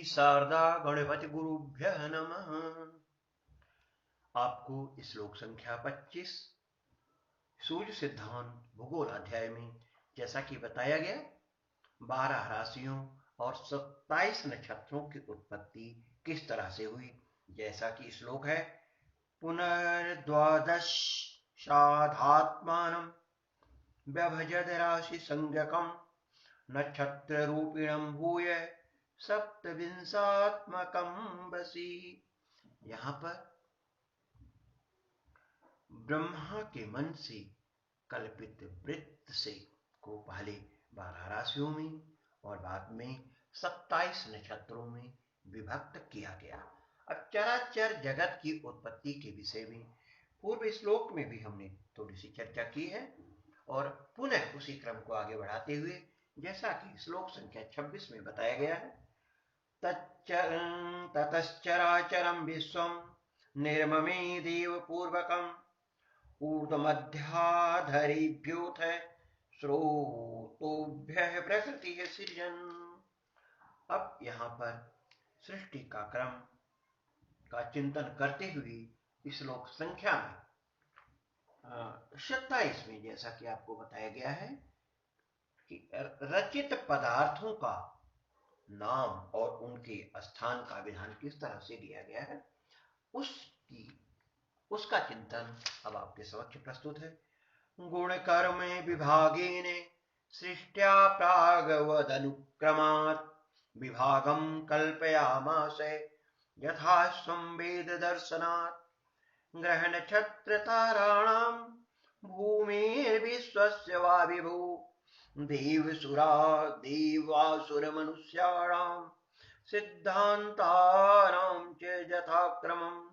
श्री शारदा गणपति गुरुभ्यः नमः। आपको श्लोक संख्या 25 सूर्य सिद्धांत भूगोल अध्याय में जैसा कि बताया गया 12 राशियों और 27 नक्षत्रों की उत्पत्ति किस तरह से हुई, जैसा कि श्लोक है पुनर्द्वादश शाधात्मानं व्यभजद राशि संज्ञकं नक्षत्र रूपिणं भूय सप्तविंशात्मकं वसी। यहाँ पर ब्रह्मा के मन से कल्पित वृत्त से को पहले 12 राशियों में और बाद में 27 नक्षत्रों में विभक्त किया गया। अब चराचर जगत की उत्पत्ति के विषय में पूर्व श्लोक में भी हमने थोड़ी सी चर्चा की है और पुनः उसी क्रम को आगे बढ़ाते हुए जैसा कि श्लोक संख्या 26 में बताया गया है ततश्चराचरं विश्वं निर्ममे देव पूर्वकं ऊर्ध्वमध्याधरेभ्योऽथ स्रोतोभ्यः प्रकृतिः सृजन्। अब यहाँ पर सृष्टि का क्रम का चिंतन करते हुए श्लोक संख्या में 27 में जैसा कि आपको बताया गया है कि रचित पदार्थों का नाम और उनके स्थान का विधान किस तरह से दिया गया है उसका चिंतन अब आपके समक्ष प्रस्तुत है। गुण कर्म विभागेन सृष्ट्या प्रागवदनुक्रमात् विभागं कल्पयामास यथा स्वं वेद दर्शनात् ग्रह नक्षत्र ताराणां भूमिर्विश्वस्य वा विभू देवासुरमनुष्याणां सिद्धान्तानां च यथाक्रमम्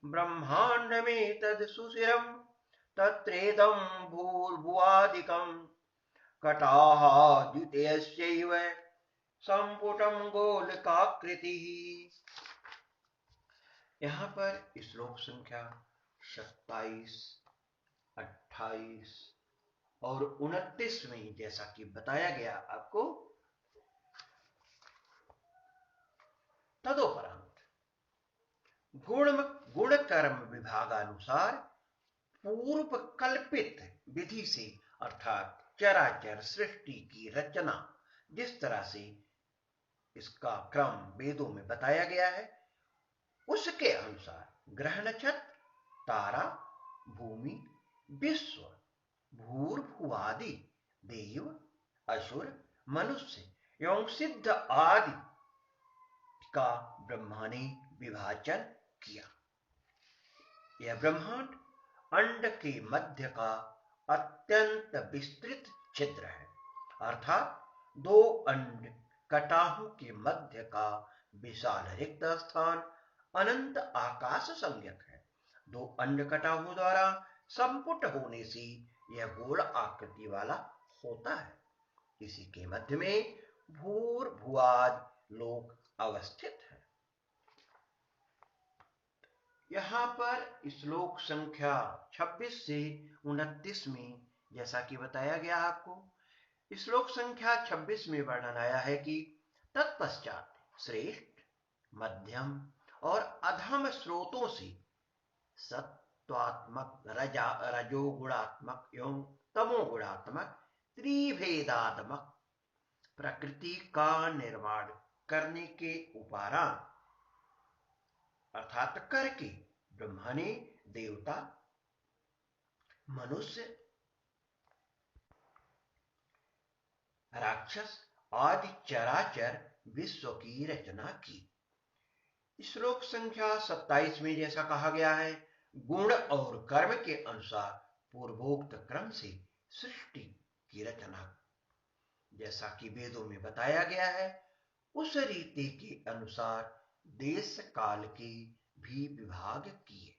ब्रह्माण्डमेतद् सुशिरं तत्रेदं भूर्भुवादिकं कटाहाद्वितीयस्यैव सम्पुटं गोलकाकृतिः। यहाँ पर श्लोक संख्या 27, 28 और 29 में जैसा कि बताया गया आपको तदोपरांत गुण कर्म विभागानुसार पूर्व कल्पित विधि से अर्थात चराचर सृष्टि की रचना जिस तरह से इसका क्रम वेदों में बताया गया है उसके अनुसार ग्रह नक्षत्र तारा भूमि विश्व भूर्भुवादि देव असुर मनुष्य एवं सिद्ध आदि का ब्रह्मा ने विभाजन किया। यह ब्रह्मांड अंड के मध्य का अत्यंत विस्तृत छिद्र है अर्थात 2 अंड कटाहों के मध्य का विशाल रिक्त स्थान अनंत आकाश संज्ञक है। 2 अंड कटाहों द्वारा संपुट होने से यह गोल आकृति वाला होता है। इसी के मध्य में भूर्भुवाद लोक अवस्थित है। यहाँ पर श्लोक संख्या 26 से 29 में जैसा कि बताया गया आपको श्लोक संख्या 26 में वर्णन आया है कि तत्पश्चात श्रेष्ठ मध्यम और अधम स्रोतों से सत्वात्मक रजोगुणात्मक एवं तमोगुणात्मक त्रिभेदात्मक प्रकृति का निर्माण करने के उपरांत अर्थात करके ब्रह्मा ने देवता मनुष्य राक्षस आदि चराचर विश्व की रचना की। श्लोक संख्या 27 में जैसा कहा गया है गुण और कर्म के अनुसार पूर्वोक्त क्रम से सृष्टि की रचना जैसा कि वेदों में बताया गया है उस रीति के अनुसार देश काल के भी विभाग किए।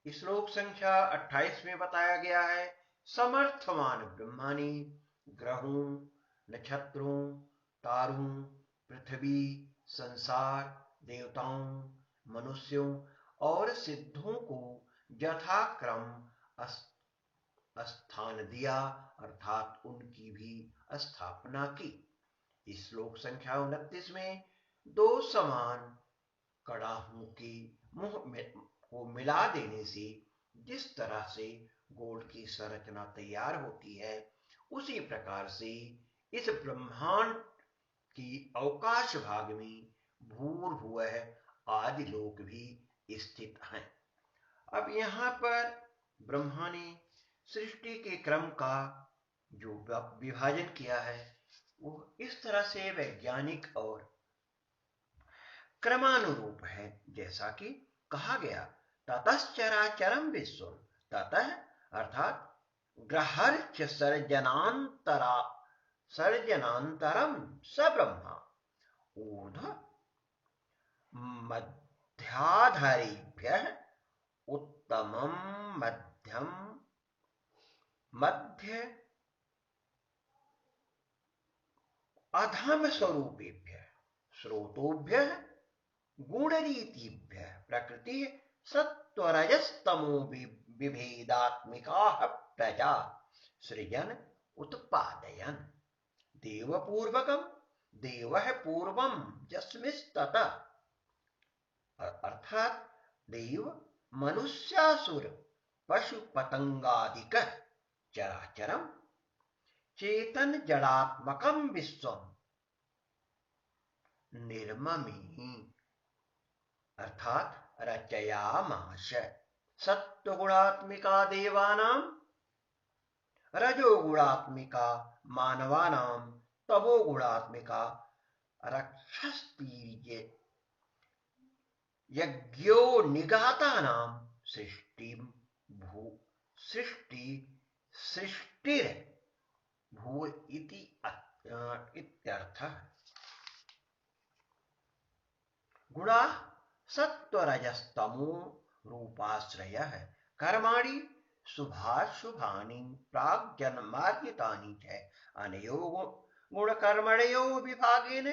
श्लोक संख्या 28 में बताया गया है समर्थमान ब्रह्मा ने ग्रहों नक्षत्रों तारों पृथ्वी संसार देवताओं मनुष्यों और सिद्धों को यथाक्रम स्थान दिया अर्थात उनकी भी स्थापना की। श्लोक संख्या 29 में दो समान कड़ाहों की मुंह में को मिला देने से जिस तरह से गोल की संरचना तैयार होती है, उसी प्रकार से इस ब्रह्मांड की अवकाश भाग में भूर्भुवः आदि लोक भी स्थित हैं। अब यहाँ पर ब्रह्मा ने सृष्टि के क्रम का जो विभाजन किया है वो इस तरह से वैज्ञानिक और क्रमानुरूप है, जैसा कि कहा गया ततश्चराचरम विश्व, ततः अर्थात ग्रहर्च सर्जनांतरम स ब्रह्मा ऊर्ध्व मध्याधरेभ्यः उत्तमं मध्यम मध्य अधम स्वरूपेभ्यः स्रोतोभ्यः गुणरीतिभ्यः प्रकृति सत्वरजस्तमो विभेदात्मिकाः प्रजा सृजन उत्पादयन् देवपूर्वकं देवः पूर्वं यस्मिस्ततः, अर्थात देव मनुष्यासुर पशु पतंगादिक चराचरम चेतन जड़ात्मकं विश्वम निर्ममी, अर्थात रचयामाश। सत्वगुणात्मिका देवानां, रजोगुणात्मिका मानवानां, तमोगुणात्मिका रक्षस्तीर्य यज्ञो निगातानां सृष्टिर भू इति इत्यर्थः। गुणा सत्वरजस्तमो रूपाश्रयः कर्माणि शुभाशुभानि प्राग्जन्मार्जितानि च अनयो गुणकर्मणयो विभागेन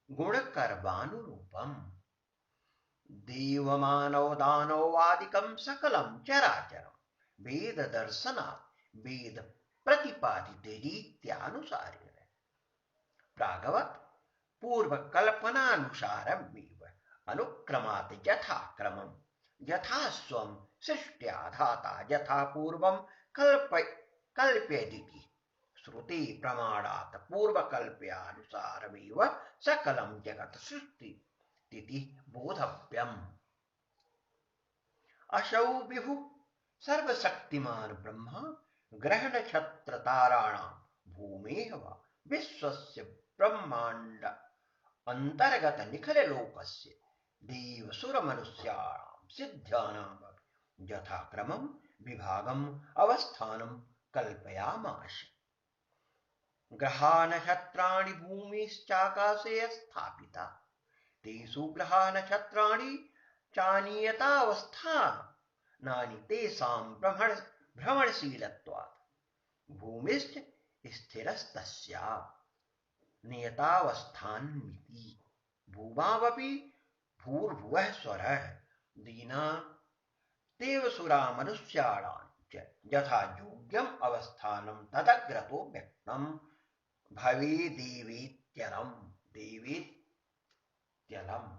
गुणकर्मानुरूपम् देवमानवदानवादिकं सकलं चराचरं वेद दर्शनात् वेद प्रतिपादित रीत्यानुसारेण प्रागवत् पूर्वकल्पनानुसारमेव अनुक्रमात् यथाक्रमं यथा स्वं सृष्ट्या धाता यथा पूर्वं कल्पयदिति श्रुति प्रमाणात् पूर्वकल्प्यानुसारमेव सकलं जगत् सृष्टि इति बोधव्यम्। असौ विभु सर्वशक्तिमान ब्रह्मा ग्रह नक्षत्र ताराणां भूमेः वा विश्वस्य ब्रह्मांड अंतर्गत निखिल लोकस्य देव सुर मनुष्याणां सिद्ध्यानां यथाक्रमं विभागम् अवस्थानं कल्पयामास। ग्रहा नक्षत्राणि भूमिश्चाकाशे स्थापिता तेषु ग्रहा नक्षत्राणि चानियतावस्थानानि तेषां भ्रमणशीलत्वात् भूमिश्च स्थिरस्तस्या नियतावस्थान्मिति भूमावपि भूर्भुवः स्वरः दीना देवसुरा मनुष्याणां च यथा योग्यम् अवस्थानं तदग्रतो व्यक्तं भवेदेवेत्यलम् देवेत्यलम्।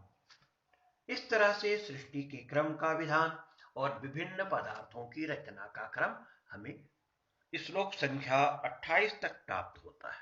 इस तरह से सृष्टि के क्रम का विधान और विभिन्न पदार्थों की रचना का क्रम हमें श्लोक संख्या 28 तक प्राप्त होता है।